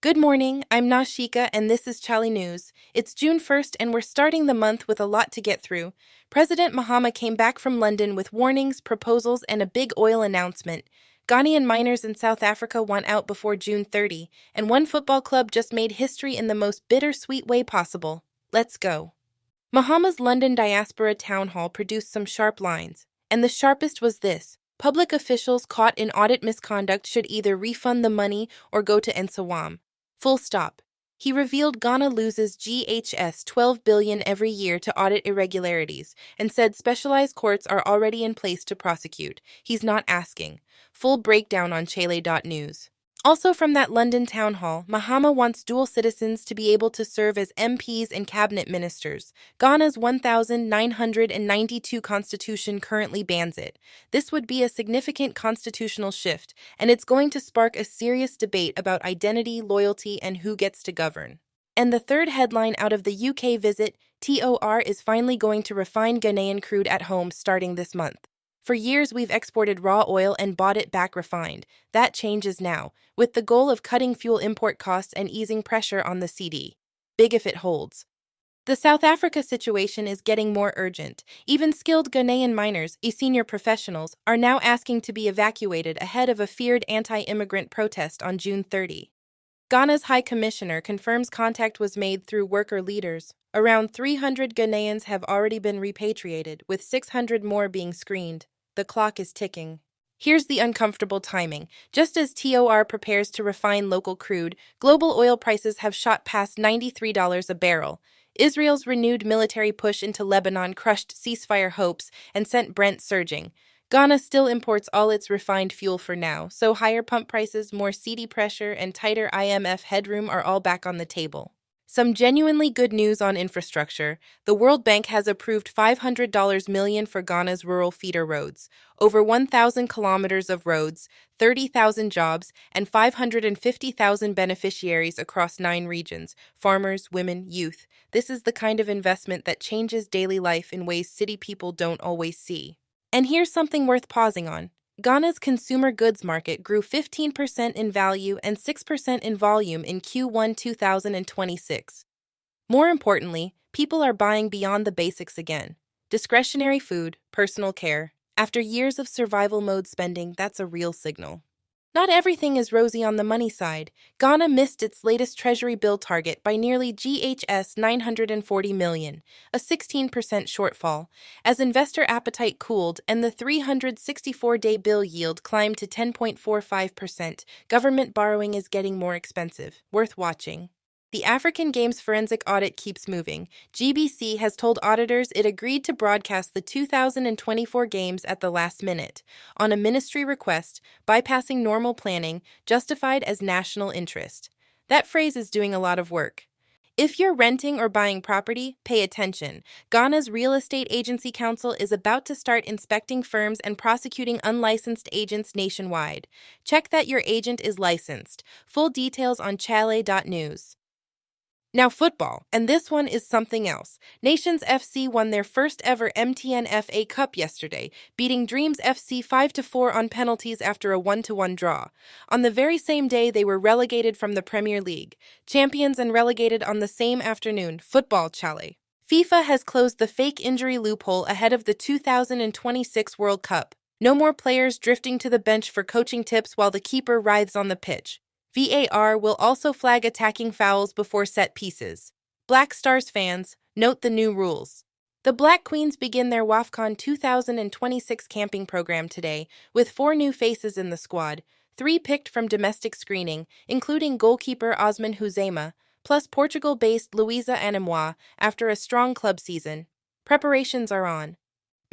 Good morning, I'm Nashika and this is chale.news. It's June 1st and we're starting the month with a lot to get through. President Mahama came back from London with warnings, proposals, and a big oil announcement. Ghanaian miners in South Africa want out before June 30, and one football club just made history in the most bittersweet way possible. Let's go. Mahama's London Diaspora Town Hall produced some sharp lines, and the sharpest was this: public officials caught in audit misconduct should either refund the money or go to Nsawam. Full stop. He revealed Ghana loses GHS 12 billion every year to audit irregularities and said specialized courts are already in place to prosecute. He's not asking. Full breakdown on chale.news. Also from that London town hall, Mahama wants dual citizens to be able to serve as MPs and cabinet ministers. Ghana's 1992 constitution currently bans it. This would be a significant constitutional shift, and it's going to spark a serious debate about identity, loyalty, and who gets to govern. And the third headline out of the UK visit, TOR is finally going to refine Ghanaian crude at home starting this month. For years, we've exported raw oil and bought it back refined. That changes now, with the goal of cutting fuel import costs and easing pressure on the cedi. Big if it holds. The South Africa situation is getting more urgent. Even skilled Ghanaian miners, senior professionals, are now asking to be evacuated ahead of a feared anti-immigrant protest on June 30. Ghana's High Commissioner confirms contact was made through worker leaders. Around 300 Ghanaians have already been repatriated, with 600 more being screened. The clock is ticking. Here's the uncomfortable timing. Just as TOR prepares to refine local crude, global oil prices have shot past $93 a barrel. Israel's renewed military push into Lebanon crushed ceasefire hopes and sent Brent surging. Ghana still imports all its refined fuel for now, so higher pump prices, more cedi pressure, and tighter IMF headroom are all back on the table. Some genuinely good news on infrastructure. The World Bank has approved $500 million for Ghana's rural feeder roads, over 1,000 kilometers of roads, 30,000 jobs, and 550,000 beneficiaries across 9 regions: farmers, women, youth. This is the kind of investment that changes daily life in ways city people don't always see. And here's something worth pausing on. Ghana's consumer goods market grew 15% in value and 6% in volume in Q1 2026. More importantly, people are buying beyond the basics again. Discretionary food, personal care. After years of survival mode spending, that's a real signal. Not everything is rosy on the money side. Ghana missed its latest treasury bill target by nearly GHS 940 million, a 16% shortfall, as investor appetite cooled and the 364-day bill yield climbed to 10.45%. Government borrowing is getting more expensive. Worth watching. The African Games forensic audit keeps moving. GBC has told auditors it agreed to broadcast the 2024 Games at the last minute, on a ministry request, bypassing normal planning, justified as national interest. That phrase is doing a lot of work. If you're renting or buying property, pay attention. Ghana's Real Estate Agency Council is about to start inspecting firms and prosecuting unlicensed agents nationwide. Check that your agent is licensed. Full details on chale.news. Now football, and this one is something else. Nations FC won their first ever MTN FA Cup yesterday, beating Dreams FC 5-4 on penalties after a 1-1 draw. On the very same day they were relegated from the Premier League. Champions and relegated on the same afternoon. Football chale. FIFA has closed the fake injury loophole ahead of the 2026 World Cup. No more players drifting to the bench for coaching tips while the keeper writhes on the pitch. VAR will also flag attacking fouls before set pieces. Black Stars fans, note the new rules. The Black Queens begin their WAFCON 2026 camping program today, with 4 new faces in the squad, 3 picked from domestic screening, including goalkeeper Osman Huzema, plus Portugal-based Luisa Anemoa after a strong club season. Preparations are on.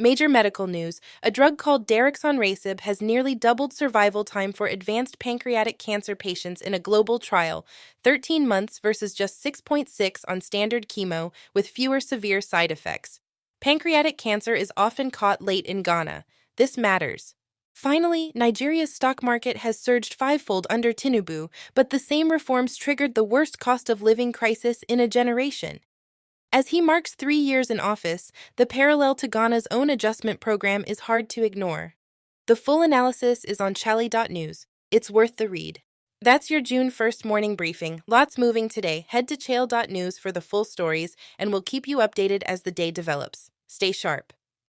Major medical news: a drug called daraxonrasib has nearly doubled survival time for advanced pancreatic cancer patients in a global trial, 13 months versus just 6.6 on standard chemo, with fewer severe side effects. Pancreatic cancer is often caught late in Ghana. This matters. Finally, Nigeria's stock market has surged 5-fold under Tinubu, but the same reforms triggered the worst cost of living crisis in a generation. As he marks 3 years in office, the parallel to Ghana's own adjustment program is hard to ignore. The full analysis is on chale.news. It's worth the read. That's your June 1st morning briefing. Lots moving today. Head to chale.news for the full stories, and we'll keep you updated as the day develops. Stay sharp.